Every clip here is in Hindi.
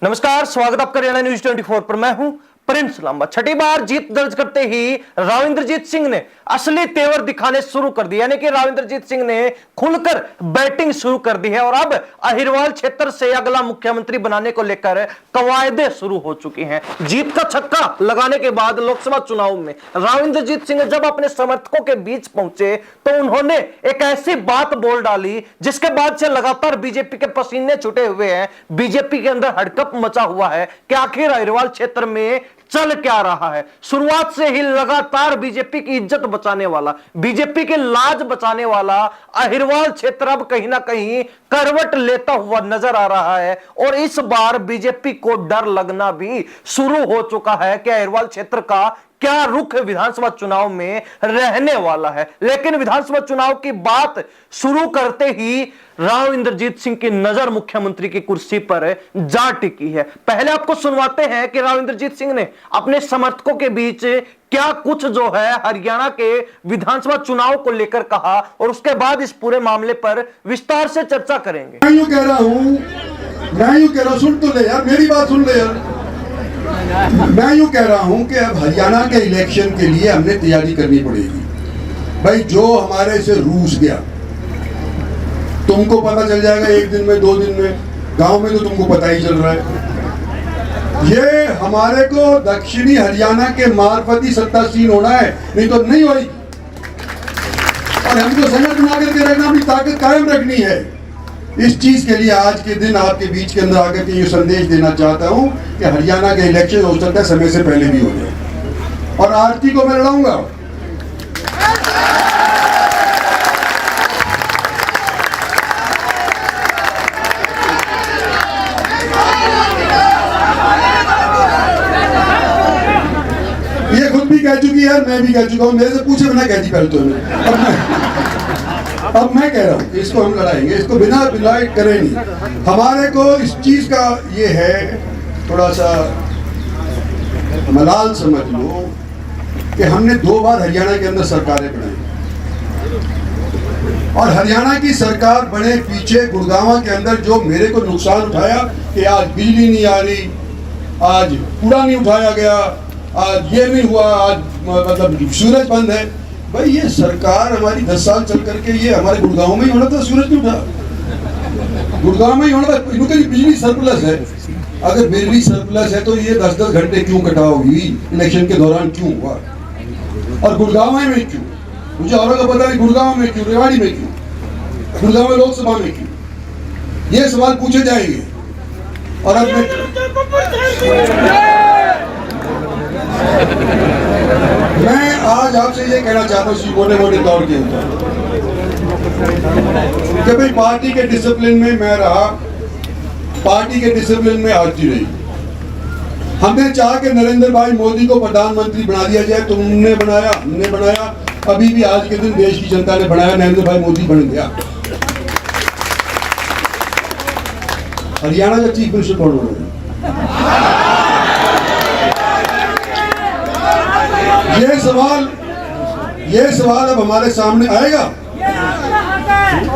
नमस्कार, स्वागत आपका हरियाणा न्यूज 24 पर। मैं हूं प्रिंस लांबा। छठी बार जीत दर्ज करते ही राव इंद्रजीत सिंह ने असली तेवर दिखाने शुरू कर दिया, यानी कि राव इंद्रजीत सिंह ने खुलकर बैटिंग शुरू कर दी है और अब अहिरवाल क्षेत्र से अगला मुख्यमंत्री बनाने को लेकर कवायदे शुरू हो चुकी हैं। जीत का छक्का लगाने के बाद लोकसभा चुनाव में राव इंद्रजीत सिंह जब अपने समर्थकों के बीच पहुंचे तो उन्होंने एक ऐसी बात बोल डाली जिसके बाद से लगातार बीजेपी के पसीने छूटे हुए हैं। बीजेपी के अंदर हड़कंप मचा हुआ है कि आखिर अहिरवाल क्षेत्र में चल क्या रहा है। शुरुआत से ही लगातार बीजेपी की इज्जत बचाने वाला, बीजेपी की लाज बचाने वाला अहिरवाल क्षेत्र अब कहीं ना कहीं करवट लेता हुआ नजर आ रहा है और इस बार बीजेपी को डर लगना भी शुरू हो चुका है कि अहिरवाल क्षेत्र का क्या रुख विधानसभा चुनाव में रहने वाला है। लेकिन विधानसभा चुनाव की बात शुरू करते ही राव इंद्रजीत सिंह की नजर मुख्यमंत्री की कुर्सी पर जा टिकी है। पहले आपको सुनवाते हैं कि राव इंद्रजीत सिंह ने अपने समर्थकों के बीच क्या कुछ जो है हरियाणा के विधानसभा चुनाव को लेकर कहा और उसके बाद इस पूरे मामले पर विस्तार से चर्चा करेंगे। मैं यूं कह रहा हूं, सुन तो ले यार, मेरी बात सुन ले यार। मैं यूं कह रहा हूं कि अब हरियाणा के इलेक्शन के लिए हमने तैयारी करनी पड़ेगी। भाई जो हमारे से रूस गया, तुमको पता चल जाएगा एक दिन में, 2 दिन में, गांव में तो तुमको पता ही चल रहा है। ये हमारे को दक्षिणी हरियाणा के मार्फत ही सत्तासीन होना है, नहीं तो नहीं होगी। और हमको संगठन बना करके रखना, अपनी ताकत कायम रखनी है। इस चीज के लिए आज के दिन आपके बीच के अंदर आकर के ये संदेश देना चाहता हूं कि हरियाणा के इलेक्शन हो सकता है समय से पहले भी हो जाए और आरती को मैं लड़ाऊंगा। ये खुद भी कह चुकी है, मैं भी कह चुका हूं, मेरे से पूछे बिना कहती पहले तो अब मैं कह रहा हूं कि इसको हम लड़ाएंगे, इसको बिना बिलाए करें नहीं। हमारे को इस चीज का ये है, थोड़ा सा मलाल समझ लो कि हमने 2 बार हरियाणा के अंदर सरकारें बनाई और हरियाणा की सरकार बने पीछे गुड़गांव के अंदर जो मेरे को नुकसान उठाया कि आज बिजली नहीं आ रही, आज कूड़ा नहीं उठाया गया, आज ये नहीं हुआ, आज मतलब सूरज बंद है। भाई ये सरकार हमारी 10 साल चल करके ये हमारे गुड़गांव में ही होना था, सूरज नहीं उठा, गुड़गांव में ही होना था। इनका बिजली सरप्लस है, अगर बिजली सरप्लस है तो ये 10-10 घंटे क्यों कटा होगी इलेक्शन के दौरान, क्यों हुआ और गुड़गांव में क्यों? मुझे और का पता नहीं, गुड़गांव में क्यों, रेवाड़ी में क्यों, गुड़गांव में लोकसभा में क्यों, ये सवाल पूछे जाएंगे। और अब मैं आज आपसे ये कहना चाहता हूँ मोटे तौर के ऊपर कि भाई पार्टी के डिसिप्लिन में मैं रहा, पार्टी के डिसिप्लिन में आती रही। हमने चाहा कि नरेंद्र भाई मोदी को प्रधानमंत्री बना दिया जाए, तुमने बनाया, हमने बनाया, अभी भी आज के दिन देश की जनता ने बनाया, नरेंद्र भाई मोदी बन गया। हरियाणा का चीफ मिनिस्टर कौन बनेगा? ये सवाल अब हमारे सामने आएगा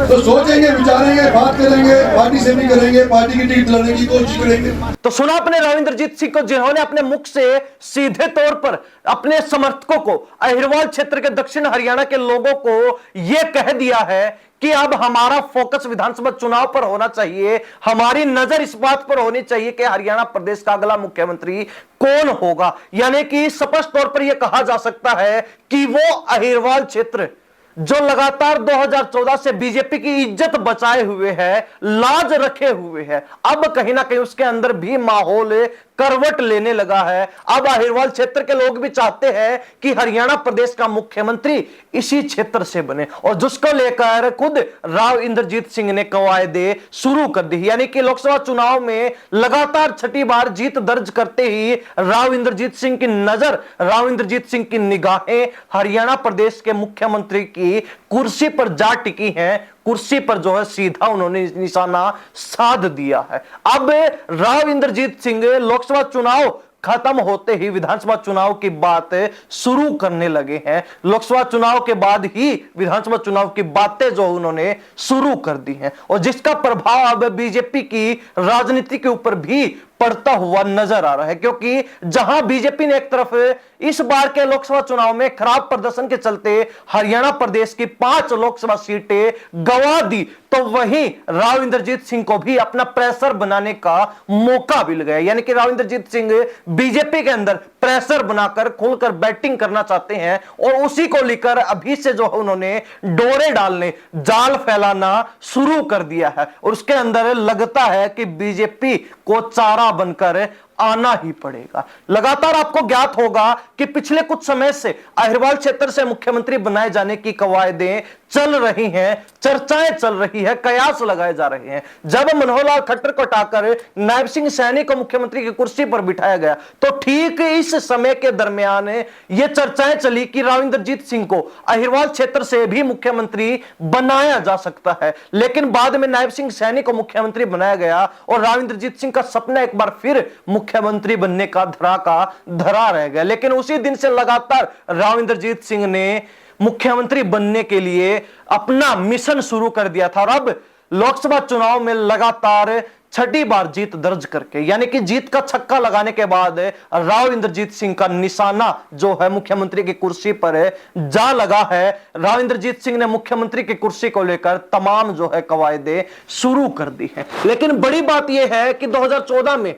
तो सोचेंगे, विचारेंगे, बात करेंगे, पार्टी से भी करेंगे, पार्टी की टिकट लड़ने की कोशिश करेंगे। तो सुना अपने राव इंद्रजीत सिंह को, जिन्होंने अपने मुख से सीधे तौर पर अपने समर्थकों को, अहिरवाल क्षेत्र के दक्षिण हरियाणा के लोगों को यह कह दिया है कि अब हमारा फोकस विधानसभा चुनाव पर होना चाहिए, हमारी नजर इस बात पर होनी चाहिए कि हरियाणा प्रदेश का अगला मुख्यमंत्री कौन होगा। यानी कि स्पष्ट तौर पर यह कहा जा सकता है कि वो अहिरवाल क्षेत्र जो लगातार 2014 से बीजेपी की इज्जत बचाए हुए है, लाज रखे हुए है, अब कहीं ना कहीं उसके अंदर भी माहौल करवट लेने लगा है। अब अहिरवाल क्षेत्र के लोग भी चाहते हैं कि हरियाणा प्रदेश का मुख्यमंत्री इसी क्षेत्र से बने और जिसको लेकर खुद राव इंद्रजीत सिंह ने कवायदे शुरू कर दी। यानी कि लोकसभा चुनाव में लगातार छठी बार जीत दर्ज करते ही राव इंद्रजीत सिंह की नजर, राव इंद्रजीत सिंह की निगाहें हरियाणा प्रदेश के मुख्यमंत्री की कुर्सी पर जा टिकी हैं। कुर्सी पर जो है सीधा उन्होंने निशाना साध दिया है। अब राव इंद्रजीत सिंह लोकसभा चुनाव खत्म होते ही विधानसभा चुनाव की बात शुरू करने लगे हैं। लोकसभा चुनाव के बाद ही विधानसभा चुनाव की बातें जो उन्होंने शुरू कर दी हैं और जिसका प्रभाव अब बीजेपी की राजनीति के ऊपर भी पड़ता हुआ नजर आ रहा है, क्योंकि जहां बीजेपी ने एक तरफ इस बार के लोकसभा चुनाव में खराब प्रदर्शन के चलते हरियाणा प्रदेश की 5 लोकसभा सीटें गंवा दी, तो वहीं राव इंद्रजीत सिंह को भी अपना प्रेशर बनाने का मौका मिल गया। यानी कि राव इंद्रजीत सिंह बीजेपी के अंदर प्रेशर बनाकर खुलकर बैटिंग करना चाहते हैं और उसी को लेकर अभी से जो उन्होंने डोरे डालने, जाल फैलाना शुरू कर दिया है और उसके अंदर लगता है कि बीजेपी को चारा बनकर आना ही पड़ेगा। लगातार आपको ज्ञात होगा कि पिछले कुछ समय से अहिरवाल क्षेत्र से मुख्यमंत्री बनाए जाने की कवायदें चल रही हैं, चर्चाएं चल रही है, कयास लगाए जा रहे हैं। जब मनोहर लाल खट्टर को हटाकर नायब सिंह सैनी को मुख्यमंत्री की कुर्सी पर बिठाया गया, तो ठीक इस समय के दरमियान यह चर्चाएं चली कि राव इंद्रजीत सिंह को अहिरवाल क्षेत्र से भी मुख्यमंत्री बनाया जा सकता है। लेकिन बाद में नायब सिंह सैनी को मुख्यमंत्री बनाया गया और राव इंद्रजीत सिंह का सपना एक बार फिर मुख्यमंत्री बनने का धरा रह गया। लेकिन उसी दिन से लगातार राव इंद्रजीत सिंह ने मुख्यमंत्री बनने के लिए अपना मिशन शुरू कर दिया था और अब लोकसभा चुनाव में लगातार छठी बार जीत दर्ज करके, यानी कि जीत का छक्का लगाने के बाद राव इंद्रजीत सिंह का निशाना जो है मुख्यमंत्री की कुर्सी पर जा लगा है। राव इंद्रजीत सिंह ने मुख्यमंत्री की कुर्सी को लेकर तमाम जो है कवायदें शुरू कर दी हैं। लेकिन बड़ी बात यह है कि 2014 में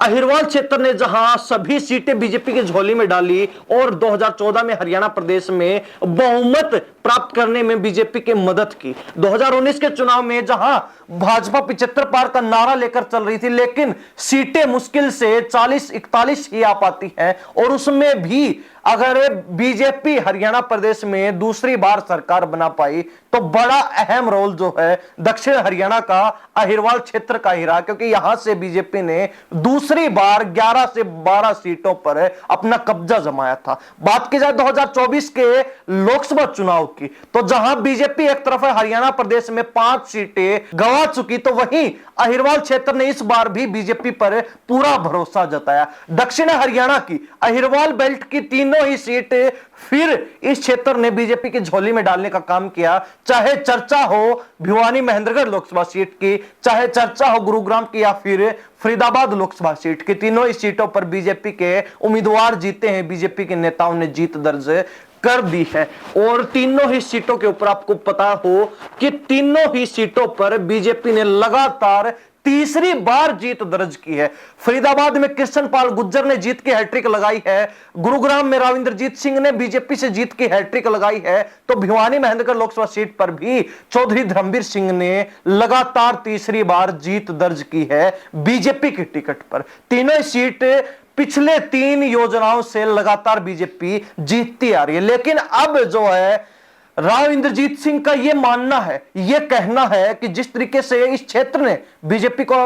अहिरवाल क्षेत्र ने जहां सभी सीटें बीजेपी की झोली में डाली और 2014 में हरियाणा प्रदेश में बहुमत प्राप्त करने में बीजेपी की मदद की। 2019 के चुनाव में जहां भाजपा 75 पार का नारा लेकर चल रही थी, लेकिन सीटें मुश्किल से 40-41 ही आ पाती हैं और उसमें भी अगर बीजेपी हरियाणा प्रदेश में दूसरी बार सरकार बना पाई तो बड़ा अहम रोल जो है दक्षिण हरियाणा का अहिरवाल क्षेत्र का ही रहा, क्योंकि यहां से बीजेपी ने दूसरी बार 11 से 12 सीटों पर अपना कब्जा जमाया था। बात की जाए 2024 के लोकसभा चुनाव की, तो जहां बीजेपी एक तरफ हरियाणा प्रदेश में 5 सीटें गंवा चुकी, तो वहीं अहिरवाल क्षेत्र ने इस बार भी बीजेपी पर पूरा भरोसा जताया। दक्षिण हरियाणा की अहिरवाल बेल्ट की तीनों ही सीट फिर इस क्षेत्र ने बीजेपी की झोली में डालने का काम किया। चाहे चर्चा हो भिवानी महेंद्रगढ़ लोकसभा सीट की, चाहे चर्चा हो गुरुग्राम की या फिर फरीदाबाद लोकसभा सीट की, तीनों ही सीटों पर बीजेपी के उम्मीदवार जीते हैं, बीजेपी के नेताओं ने जीत दर्ज कर दी है। और तीनों ही सीटों के ऊपर आपको पता हो कि तीनों ही सीटों पर बीजेपी ने लगातार तीसरी बार जीत दर्ज की है। फरीदाबाद में कृष्णपाल गुर्जर ने जीत की हैट्रिक लगाई है, गुरुग्राम में राव इंद्रजीत सिंह ने बीजेपी से जीत की हैट्रिक लगाई है, तो भिवानी महेंद्रगढ़ लोकसभा सीट पर भी चौधरी धर्मवीर सिंह ने लगातार तीसरी बार जीत दर्ज की है बीजेपी की टिकट पर। तीनों सीट पिछले 3 योजनाओं से लगातार बीजेपी जीतती आ रही है। लेकिन अब जो है राव इंद्रजीत सिंह का यह मानना है, यह कहना है कि जिस तरीके से इस क्षेत्र ने बीजेपी को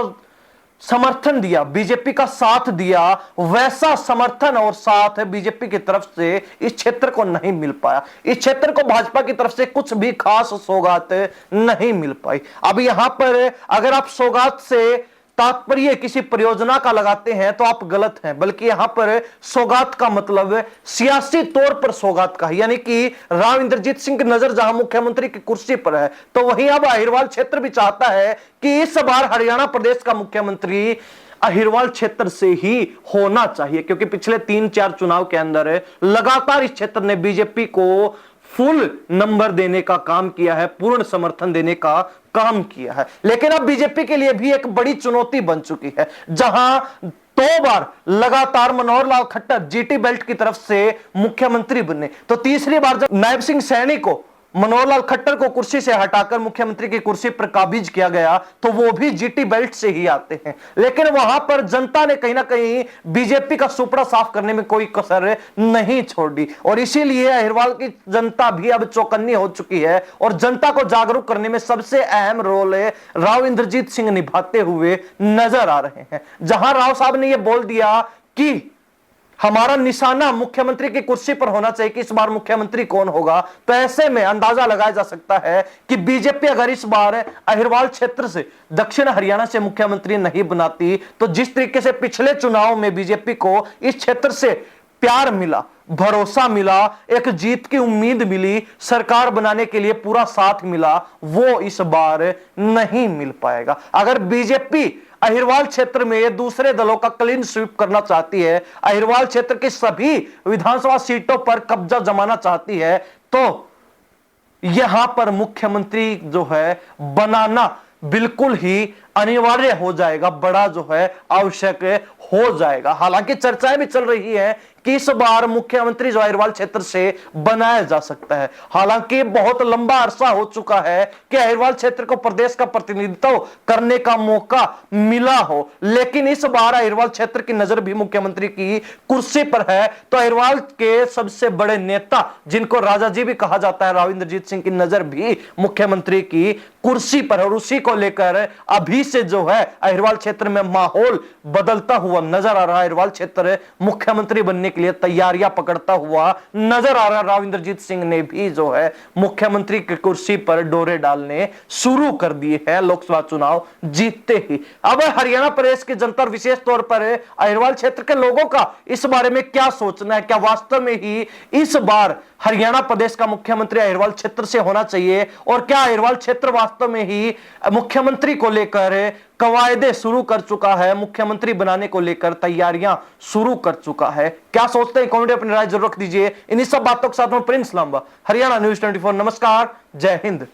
समर्थन दिया, बीजेपी का साथ दिया, वैसा समर्थन और साथ बीजेपी की तरफ से इस क्षेत्र को नहीं मिल पाया। इस क्षेत्र को भाजपा की तरफ से कुछ भी खास सौगात नहीं मिल पाई। अब यहां पर अगर आप सौगात से तात्पर्य किसी परियोजना का लगाते हैं तो आप गलत हैं, बल्कि यहां पर सौगात का मतलब सियासी तौर पर सौगात का है। यानी कि राव इंद्रजीत सिंह की नजर जहां मुख्यमंत्री की कुर्सी पर है, तो वहीं अब अहिरवाल क्षेत्र भी चाहता है कि इस बार हरियाणा प्रदेश का मुख्यमंत्री अहिरवाल क्षेत्र से ही होना चाहिए, क्योंकि पिछले 3-4 चुनाव के अंदर लगातार इस क्षेत्र ने बीजेपी को फुल नंबर देने का काम किया है, पूर्ण समर्थन देने का काम किया है। लेकिन अब बीजेपी के लिए भी एक बड़ी चुनौती बन चुकी है, जहां 2 बार लगातार मनोहर लाल खट्टर जीटी बेल्ट की तरफ से मुख्यमंत्री बने, तो तीसरी बार जब नायब सिंह सैनी को मनोहर लाल खट्टर को कुर्सी से हटाकर मुख्यमंत्री की कुर्सी पर काबिज किया गया, तो वो भी जीटी बेल्ट से ही आते हैं। लेकिन वहां पर जनता ने कहीं ना कहीं बीजेपी का सुपड़ा साफ करने में कोई कसर नहीं छोड़ी और इसीलिए अहिरवाल की जनता भी अब चौकन्नी हो चुकी है और जनता को जागरूक करने में सबसे अहम रोल राव इंद्रजीत सिंह निभाते हुए नजर आ रहे हैं। जहां राव साहब ने यह बोल दिया कि हमारा निशाना मुख्यमंत्री की कुर्सी पर होना चाहिए कि इस बार मुख्यमंत्री कौन होगा, तो ऐसे में अंदाजा लगाया जा सकता है कि बीजेपी अगर इस बार अहिरवाल क्षेत्र से दक्षिण हरियाणा से मुख्यमंत्री नहीं बनाती, तो जिस तरीके से पिछले चुनाव में बीजेपी को इस क्षेत्र से प्यार मिला, भरोसा मिला, एक जीत की उम्मीद मिली, सरकार बनाने के लिए पूरा साथ मिला, वो इस बार नहीं मिल पाएगा। अगर बीजेपी अहिरवाल क्षेत्र में दूसरे दलों का क्लीन स्वीप करना चाहती है, अहिरवाल क्षेत्र की सभी विधानसभा सीटों पर कब्जा जमाना चाहती है, तो यहां पर मुख्यमंत्री जो है बनाना बिल्कुल ही अनिवार्य हो जाएगा, बड़ा जो है आवश्यक हो जाएगा। हालांकि चर्चाएं भी चल रही है कि इस बार मुख्यमंत्री जो अहिरवाल क्षेत्र से बनाया जा सकता है। हालांकि बहुत लंबा अरसा हो चुका है कि अहिरवाल क्षेत्र को प्रदेश का प्रतिनिधित्व करने का मौका मिला हो, लेकिन इस बार अहिरवाल क्षेत्र की नजर भी मुख्यमंत्री की कुर्सी पर है। तो अहिरवाल के सबसे बड़े नेता जिनको राजा जी भी कहा जाता है, राव इंद्रजीत सिंह की नजर भी मुख्यमंत्री की कुर्सी पर है, और उसी को लेकर अभी से जो है अहिरवाल क्षेत्र में माहौल बदलता हुआ नजर आ रहा है। अहिरवाल क्षेत्र मुख्यमंत्री बनने के लिए तैयारियां पकड़ता हुआ नजर आ रहा है। राव इंद्रजीत सिंह ने भी जो है मुख्यमंत्री की कुर्सी पर डोरे डालने शुरू कर दिए हैं लोकसभा चुनाव जीतते ही। अब हरियाणा प्रदेश की जनता और विशेष तौर पर अहिरवाल क्षेत्र के लोगों का इस बारे में क्या सोचना है? क्या वास्तव में ही इस बार हरियाणा प्रदेश का मुख्यमंत्री अहिरवाल क्षेत्र से होना चाहिए, और क्या अहिरवाल क्षेत्र वास्तव में ही मुख्यमंत्री को लेकर कवायदे शुरू कर चुका है, मुख्यमंत्री बनाने को लेकर तैयारियां शुरू कर चुका है? क्या सोचते हैं? कमेंट में अपनी राय जरूर रख दीजिए। इन्हीं सब बातों के साथ में प्रिंस लांबा, हरियाणा न्यूज 24। नमस्कार, जय हिंद।